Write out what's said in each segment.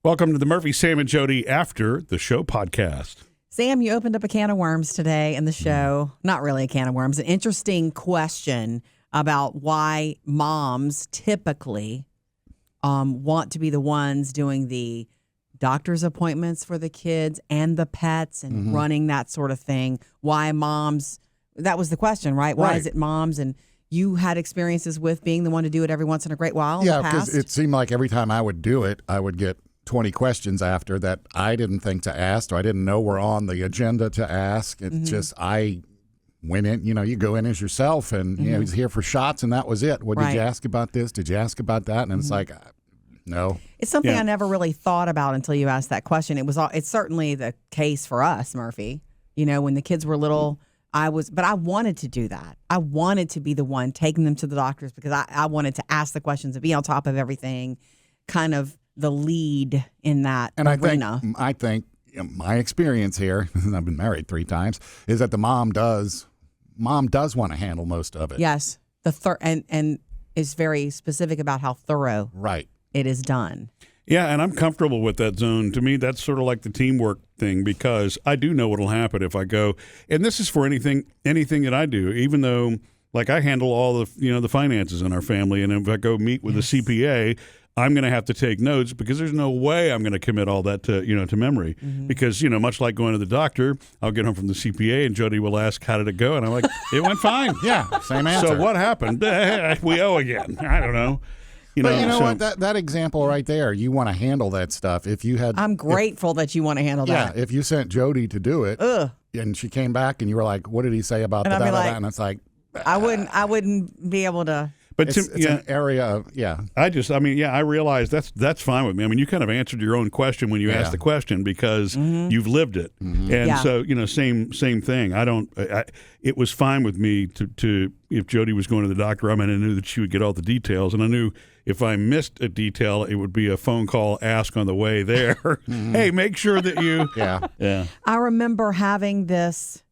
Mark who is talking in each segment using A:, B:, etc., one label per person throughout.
A: Welcome to the Murphy, Sam, and Jodi After the Show podcast.
B: Sam, you opened up a can of worms today in the show. Not really a can of worms. An interesting question about why moms typically want to be the ones doing the doctor's appointments for the kids and the pets and running that sort of thing. Why moms, that was the question, right? Why is it moms? And you had experiences with being the one to do it every once in a great while in the past?
C: Yeah, because it seemed like every time I would do it, I would get 20 questions after that I didn't think to ask, or I didn't know were on the agenda to ask. It's just, I went in, you go in as yourself and, he's here for shots and that was it. Well, did you ask about this? Did you ask about that? And it's like, no.
B: It's something I never really thought about until you asked that question. It's certainly the case for us, Murphy. When the kids were little, but I wanted to do that. I wanted to be the one taking them to the doctors because I wanted to ask the questions and be on top of everything, kind of the lead in that arena.
C: I think my experience here, I've been married 3 times, is that the mom does want to handle most of it.
B: Yes, and is very specific about how thorough it is done.
A: Yeah, and I'm comfortable with that zone. To me, that's sort of like the teamwork thing because I do know what'll happen if I go. And this is for anything that I do, even though like I handle all the the finances in our family, and if I go meet with a CPA, I'm going to have to take notes because there's no way I'm going to commit all that to memory. Because, much like going to the doctor, I'll get home from the CPA and Jodi will ask, how did it go? And I'm like, it went fine.
C: Yeah, same answer.
A: So what happened? We owe again. I don't know.
C: What? That example right there, you want to handle that stuff. If you had,
B: I'm grateful that you want to handle that.
C: Yeah, if you sent Jodi to do it and she came back and you were like, what did he say about that? And it's like,
B: I wouldn't be able to.
C: But it's an area of,
A: I realize that's fine with me. I mean, you kind of answered your own question when you asked the question because you've lived it. And so, same thing. It was fine with me to if Jodi was going to the doctor, I knew that she would get all the details. And I knew if I missed a detail, it would be a phone call ask on the way there. Hey, make sure that you. Yeah.
B: I remember having this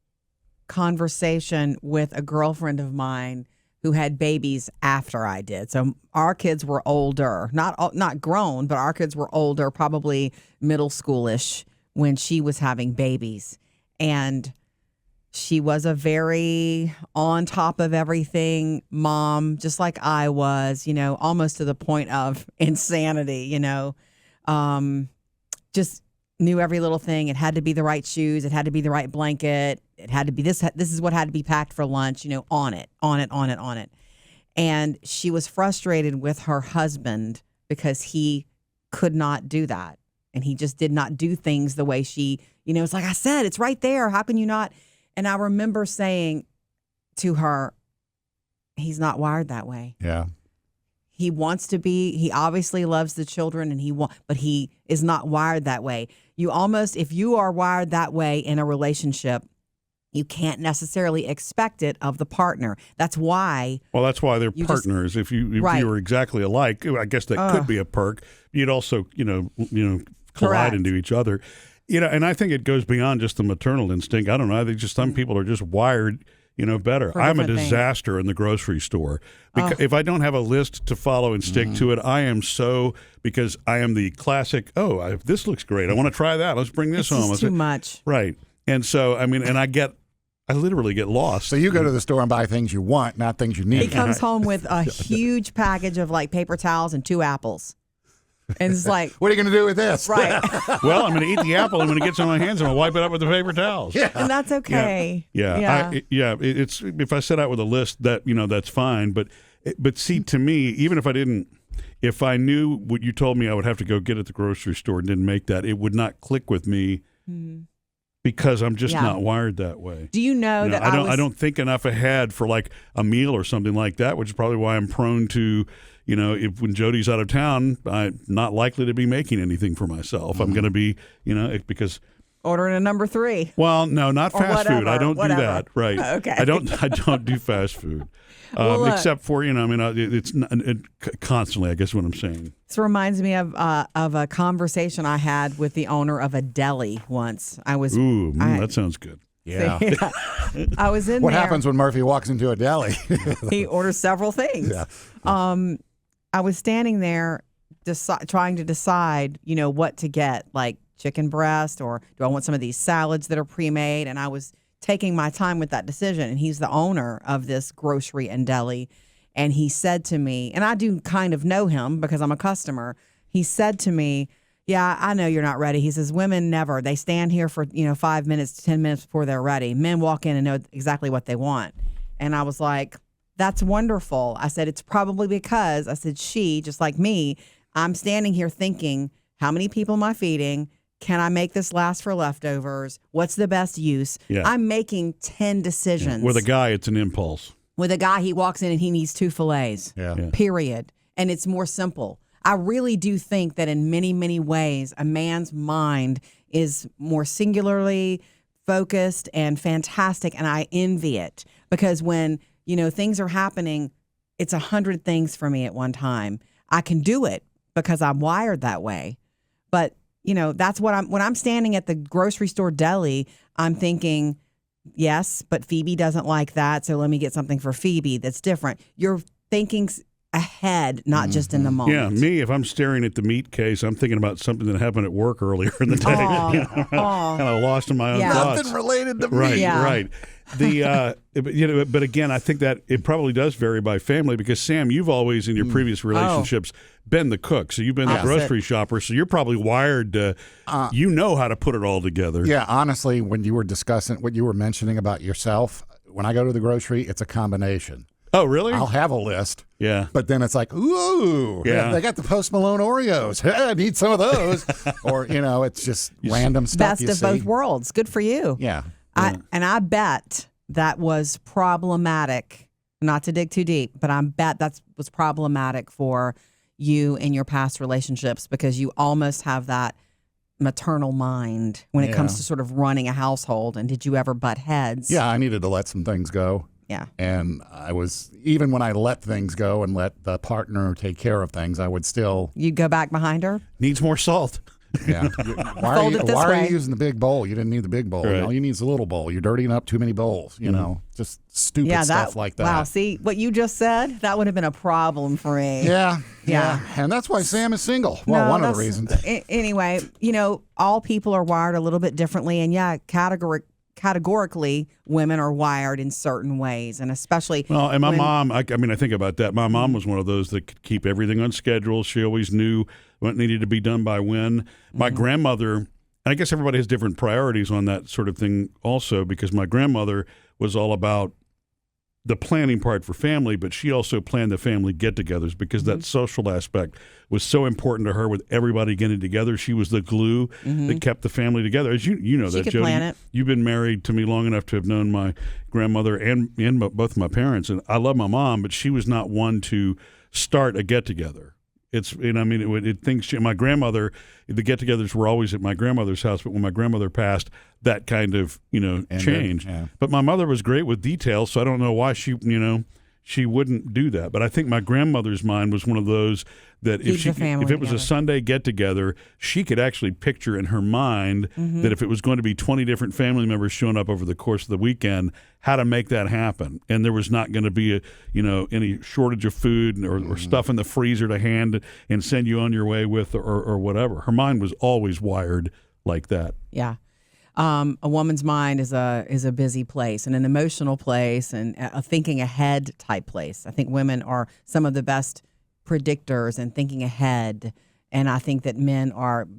B: conversation with a girlfriend of mine who had babies after I did. So our kids were older, not grown, but our kids were older, probably middle schoolish when she was having babies. And she was a very on top of everything mom, just like I was, almost to the point of insanity, just knew every little thing. It had to be the right shoes. It had to be the right blanket. It had to be this is what had to be packed for lunch, on it. And she was frustrated with her husband because he could not do that. And he just did not do things the way she, it's like I said, it's right there. How can you not? And I remember saying to her, he's not wired that way.
C: Yeah.
B: He wants to be, he obviously loves the children but he is not wired that way. If you are wired that way in a relationship, you can't necessarily expect it of the partner. That's why.
A: Well, that's why they're partners. If you were exactly alike, I guess that could be a perk. You'd also, collide into each other. And I think it goes beyond just the maternal instinct. I don't know. I think just some people are just wired better. I'm a disaster in the grocery store. Because if I don't have a list to follow and stick to it, I am because I am the classic, this looks great. I want to try that. Let's bring this home.
B: It's too much.
A: Right. And so, I literally get lost.
C: So you go to the store and buy things you want, not things you need.
B: He comes home with a huge package of paper towels and 2 apples. And it's like,
C: what are you going to do with this?
B: Right.
A: Well, I'm going to eat the apple, and when it gets on my hands, I'm going to wipe it up with the paper towels.
B: Yeah. And that's okay.
A: Yeah. It's if I set out with a list that, that's fine. But see, to me, even if I knew what you told me I would have to go get at the grocery store and didn't make that, it would not click with me. Because I'm just not wired that way.
B: Do you know that
A: I don't think enough ahead for a meal or something like that, which is probably why I'm prone to, when Jodi's out of town, I'm not likely to be making anything for myself. I'm going to be, because
B: ordering a number 3.
A: Well, no, not fast food. I don't do that. Right.
B: Okay.
A: I don't do fast food. Except for, it's constantly, I guess what I'm saying.
B: This reminds me of a conversation I had with the owner of a deli once.
A: That sounds good.
C: Yeah.
B: I was in
C: What
B: there.
C: happens when Murphy walks into a deli?
B: He orders several things.
C: Yeah.
B: I was standing there trying to decide, what to get, like chicken breast, or do I want some of these salads that are pre-made? And I was taking my time with that decision. And he's the owner of this grocery and deli. And he said to me, and I do kind of know him because I'm a customer. He said to me, yeah, I know you're not ready. He says, women never. They stand here for, 5 minutes to 10 minutes before they're ready. Men walk in and know exactly what they want. And I was like, that's wonderful. I said, it's probably because, I said, she, just like me, I'm standing here thinking, how many people am I feeding? Can I make this last for leftovers? What's the best use?
A: Yeah.
B: I'm making 10 decisions.
A: With a guy, it's an impulse.
B: With a guy, he walks in and he needs 2 fillets, period. And it's more simple. I really do think that in many, many ways, a man's mind is more singularly focused and fantastic, and I envy it. Because when, things are happening, it's 100 things for me at one time. I can do it because I'm wired that way. But, that's when I'm standing at the grocery store deli, I'm thinking, yes, but Phoebe doesn't like that, so let me get something for Phoebe that's different. You're thinking ahead, not just in the moment.
A: Yeah, me, if I'm staring at the meat case, I'm thinking about something that happened at work earlier in the day. Kind of lost in my own thoughts.
C: Nothing related to me.
A: Right,
B: Yeah.
A: right. But again, I think that it probably does vary by family because, Sam, you've always in your previous relationships been the cook. So you've been the grocery shopper. So you're probably wired to, you know how to put it all together.
C: Yeah, honestly, when you were discussing what you were mentioning about yourself, when I go to the grocery, it's a combination.
A: Oh, really?
C: I'll have a list.
A: Yeah.
C: But then it's like, ooh, they got the Post Malone Oreos. Hey, I need some of those. Or, it's just random stuff
B: Best of both worlds. Good for you.
C: Yeah.
B: And I bet that was problematic, not to dig too deep, but I bet that was problematic for you in your past relationships because you almost have that maternal mind when it comes to sort of running a household. And did you ever butt heads?
C: Yeah, I needed to let some things go.
B: Yeah.
C: And even when I let things go and let the partner take care of things, I would still.
B: You'd go back behind her?
A: Needs more salt.
C: Yeah. Why are you using the big bowl? You didn't need the big bowl.
A: Right.
C: All you need is a little bowl. You're dirtying up too many bowls, just stupid stuff like that.
B: Wow. See, what you just said, that would have been a problem for me.
C: Yeah. And that's why Sam is single. Well, one of the reasons.
B: Anyway, all people are wired a little bit differently. And categorically, women are wired in certain ways, and especially.
A: Well, and my mom, I think about that. My mom was one of those that could keep everything on schedule. She always knew what needed to be done by when. My grandmother, and I guess everybody has different priorities on that sort of thing also, because my grandmother was all about the planning part for family, but she also planned the family get-togethers because that social aspect was so important to her with everybody getting together. She was the glue that kept the family together. As you know that, Jodi. You've been married to me long enough to have known my grandmother and both my parents, and I love my mom, but she was not one to start a get-together. My grandmother, the get-togethers were always at my grandmother's house, but when my grandmother passed, that kind of, changed.
C: Yeah.
A: But my mother was great with details, so I don't know why she wouldn't do that. But I think my grandmother's mind was one of those that if it was a Sunday get-together, she could actually picture in her mind that if it was going to be 20 different family members showing up over the course of the weekend, how to make that happen. And there was not going to be any shortage of food or stuff in the freezer to hand and send you on your way with or whatever. Her mind was always wired like that.
B: Yeah. A woman's mind is a busy place and an emotional place and a thinking ahead type place. I think women are some of the best predictors and thinking ahead. And I think that men are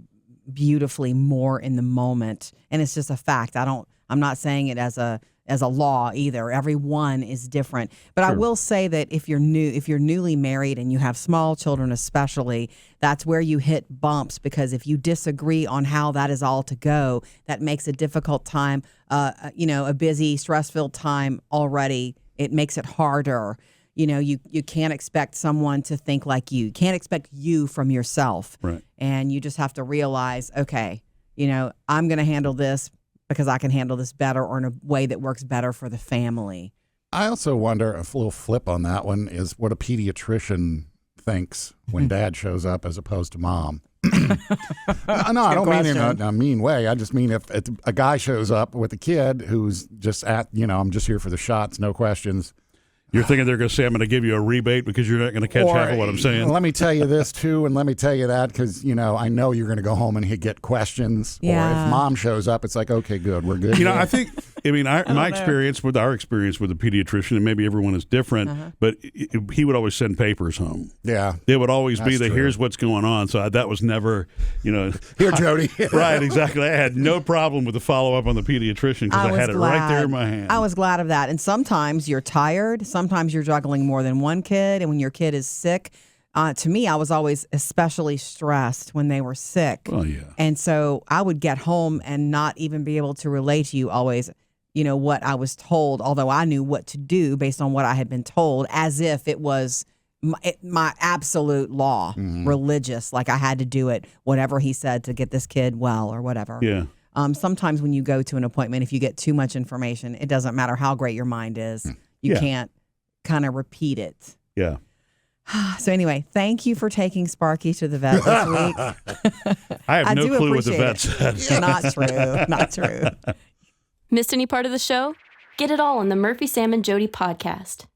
B: beautifully more in the moment. And it's just a fact. I'm not saying it as a law either. Everyone is different. But sure. I will say that if you're newly married and you have small children especially, that's where you hit bumps, because if you disagree on how that is all to go, that makes a difficult time, a busy, stress-filled time already. It makes it harder. You can't expect someone to think like you. You can't expect you from yourself.
A: Right.
B: And you just have to realize, okay, I'm going to handle this because I can handle this better or in a way that works better for the family.
C: I also wonder, a little flip on that one, is what a pediatrician thinks when dad shows up as opposed to mom. No, I don't mean in a mean way. I just mean if a guy shows up with a kid who's just I'm just here for the shots, no questions.
A: You're thinking they're going to say, I'm going to give you a rebate because you're not going to catch half of what I'm saying.
C: Let me tell you this, too, and let me tell you that because, I know you're going to go home and get questions.
B: Yeah.
C: Or if mom shows up, it's like, okay, good, we're good.
A: I think, my experience with the pediatrician, and maybe everyone is different, but he would always send papers home.
C: Yeah.
A: It would always be
C: true.
A: here's what's going on. So that was never,
C: Here, Jody.
A: Right, exactly. I had no problem with the follow-up on the pediatrician because I had it right there in my hand.
B: I was glad of that. And sometimes you're tired. Sometimes you're juggling more than one kid. And when your kid is sick, to me, I was always especially stressed when they were sick.
A: Oh, yeah.
B: And so I would get home and not even be able to relate to you always, what I was told, although I knew what to do based on what I had been told, as if it was my absolute law, religious, like I had to do it, whatever he said to get this kid well or whatever.
A: Yeah.
B: Sometimes when you go to an appointment, if you get too much information, it doesn't matter how great your mind is. You can't kind of repeat it.
A: Yeah.
B: So anyway, thank you for taking Sparky to the vet this week.
A: I have no
B: do
A: clue what the
B: appreciate
A: vet said.
B: Not true. Not true.
D: Missed any part of the show? Get it all on the Murphy, Sam, and Jody podcast.